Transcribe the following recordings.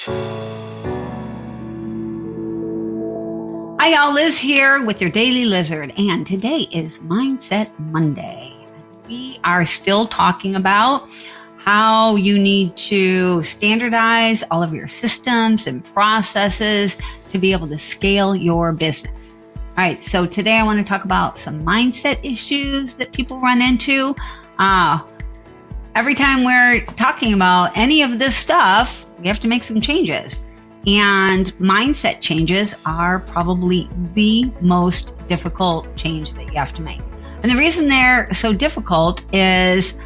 Hi y'all, Liz here with your Daily Lizard, and today is Mindset Monday. We are still talking about how you need to standardize all of your systems and processes to be able to scale your business. All right, so today I want to talk about some mindset issues that people run into. Every time we're talking about any of this stuff, we have to make some changes. And mindset changes are probably the most difficult change that you have to make. And the reason they're so difficult is,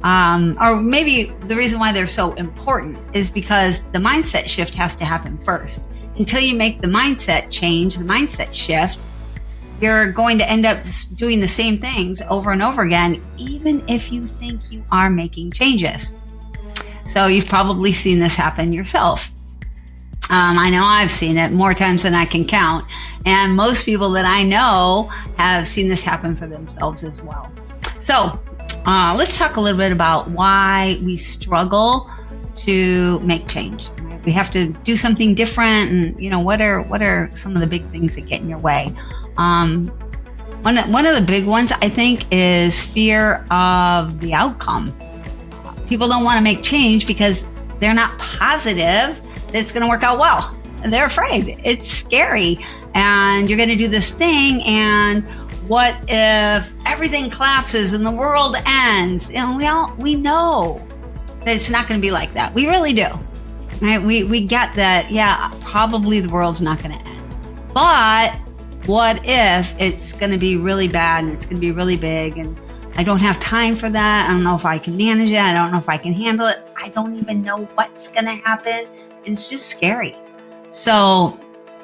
or maybe the reason why they're so important is because the mindset shift has to happen first. Until you make the mindset change, the mindset shift, you're going to end up doing the same things over and over again, even if you think you are making changes. So you've probably seen this happen yourself. I know I've seen it more times than I can count. And most people that I know have seen this happen for themselves as well. So let's talk a little bit about why we struggle to make change. We have to do something different. And, what are some of the big things that get in your way? One of the big ones, I think, is fear of the outcome. People don't want to make change because they're not positive that it's going to work out well. They're afraid. It's scary. And you're going to do this thing. And what if everything collapses and the world ends? And we know that it's not going to be like that. We really do. Right? We get that. Yeah, probably the world's not going to end. But what if it's going to be really bad and it's going to be really big and I don't have time for that. I don't know if I can manage it. I don't know if I can handle it. I don't even know what's going to happen. And it's just scary. So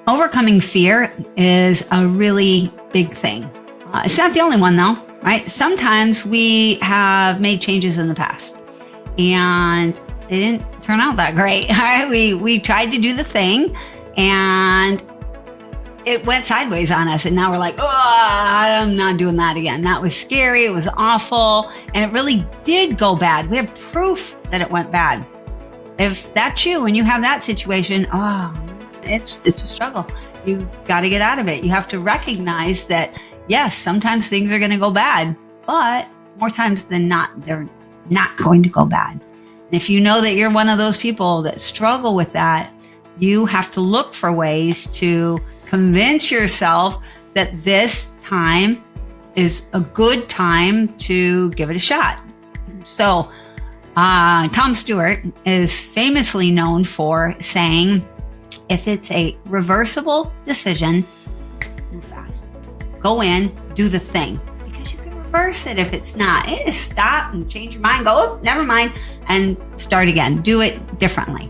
overcoming fear is a really big thing. It's not the only one though, right? Sometimes we have made changes in the past and they didn't turn out that great. All right? We tried to do the thing and it went sideways on us. And now we're like, I'm not doing that again. That was scary. It was awful. And it really did go bad. We have proof that it went bad. If that's you and you have that situation, it's a struggle. You got to get out of it. You have to recognize that, yes, sometimes things are going to go bad, but more times than not, they're not going to go bad. And if you know that you're one of those people that struggle with that, you have to look for ways to convince yourself that this time is a good time to give it a shot. So, Tom Stewart is famously known for saying, if it's a reversible decision, move fast. Go in, do the thing. Because you can reverse it if it's not. It is stop and change your mind, go, never mind, and start again. Do it differently.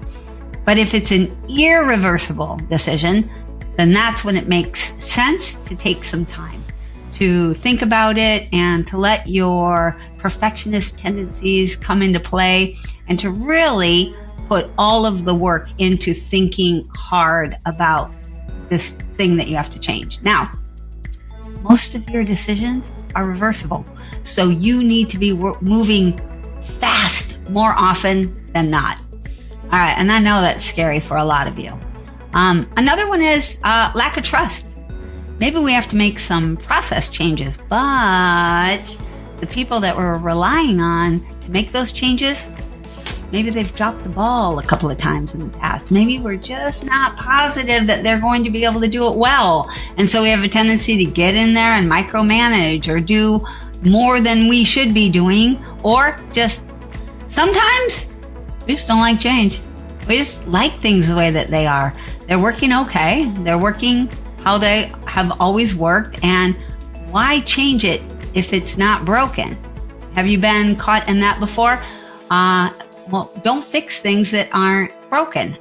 But if it's an irreversible decision, then that's when it makes sense to take some time to think about it and to let your perfectionist tendencies come into play and to really put all of the work into thinking hard about this thing that you have to change. Now, most of your decisions are reversible. So you need to be moving fast more often than not. All right. And I know that's scary for a lot of you. Another one is lack of trust. Maybe we have to make some process changes, but the people that we're relying on to make those changes, maybe they've dropped the ball a couple of times in the past. Maybe we're just not positive that they're going to be able to do it well. And so we have a tendency to get in there and micromanage or do more than we should be doing, or just sometimes we just don't like change. We just like things the way that they are. They're working okay. They're working how they have always worked. And why change it if it's not broken? Have you been caught in that before? Well, don't fix things that aren't broken.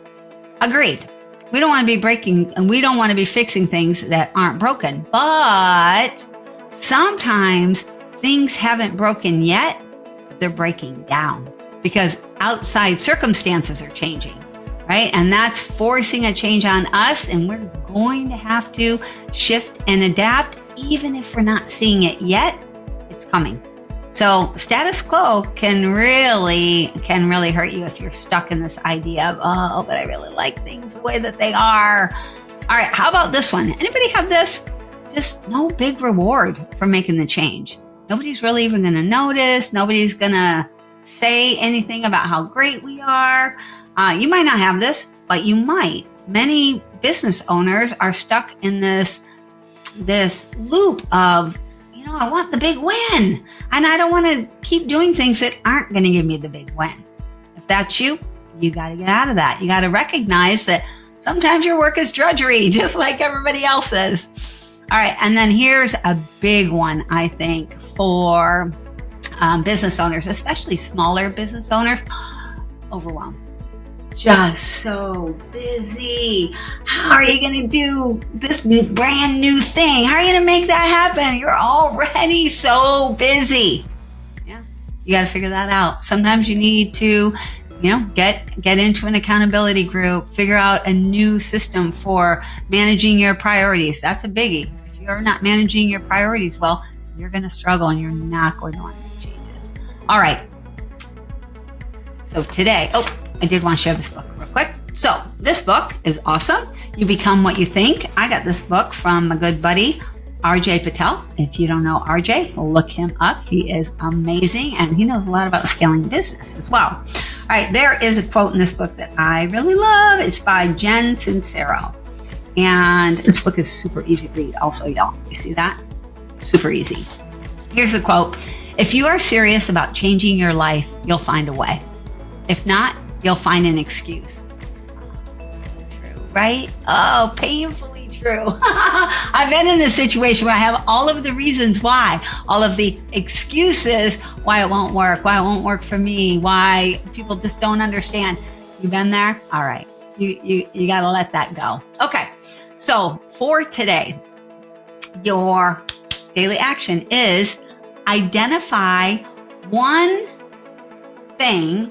Agreed. We don't want to be breaking and we don't want to be fixing things that aren't broken. But sometimes things haven't broken yet, but they're breaking down because outside circumstances are changing. Right? And that's forcing a change on us. And we're going to have to shift and adapt, even if we're not seeing it yet. It's coming. So status quo can really hurt you if you're stuck in this idea of, oh, but I really like things the way that they are. All right, how about this one? Anybody have this? Just no big reward for making the change. Nobody's really even going to notice. Nobody's going to say anything about how great we are. You might not have this, but you might. Many business owners are stuck in this loop of, I want the big win, and I don't want to keep doing things that aren't going to give me the big win. If that's you, you got to get out of that. You got to recognize that sometimes your work is drudgery, just like everybody else's. All right. And then here's a big one, I think, for business owners, especially smaller business owners. Overwhelmed. Just so busy. How are you going to do this brand new thing? How are you going to make that happen? You're already so busy. Yeah. You got to figure that out. Sometimes you need to, get into an accountability group, figure out a new system for managing your priorities. That's a biggie. If you're not managing your priorities well, you're going to struggle and you're not going to want to make changes. All right. So today, I did want to share this book real quick. So this book is awesome. You Become What You Think. I got this book from my good buddy, RJ Patel. If you don't know RJ, look him up. He is amazing, and he knows a lot about scaling business as well. All right, there is a quote in this book that I really love. It's by Jen Sincero. And this book is super easy to read also, y'all. You see that? Super easy. Here's the quote. If you are serious about changing your life, you'll find a way. If not, you'll find an excuse. So true, right? Oh, painfully true. I've been in this situation where I have all of the reasons why, all of the excuses why it won't work for me, why people just don't understand. You been there? All right. You got to let that go. Okay. So for today, your daily action is identify one thing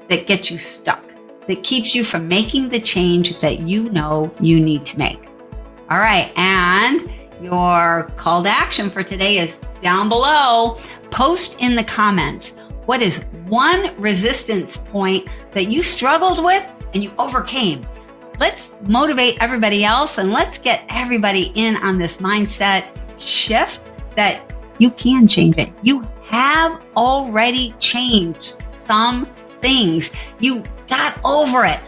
that gets you stuck, that keeps you from making the change that you know you need to make. All right. And your call to action for today is down below. Post in the comments. What is one resistance point that you struggled with and you overcame? Let's motivate everybody else and let's get everybody in on this mindset shift that you can change it. You have already changed some things. You got over it.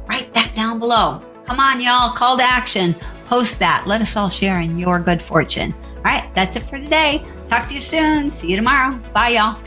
Write that down below. Come on, y'all. Call to action. Post that. Let us all share in your good fortune. All right. That's it for today. Talk to you soon. See you tomorrow. Bye, y'all.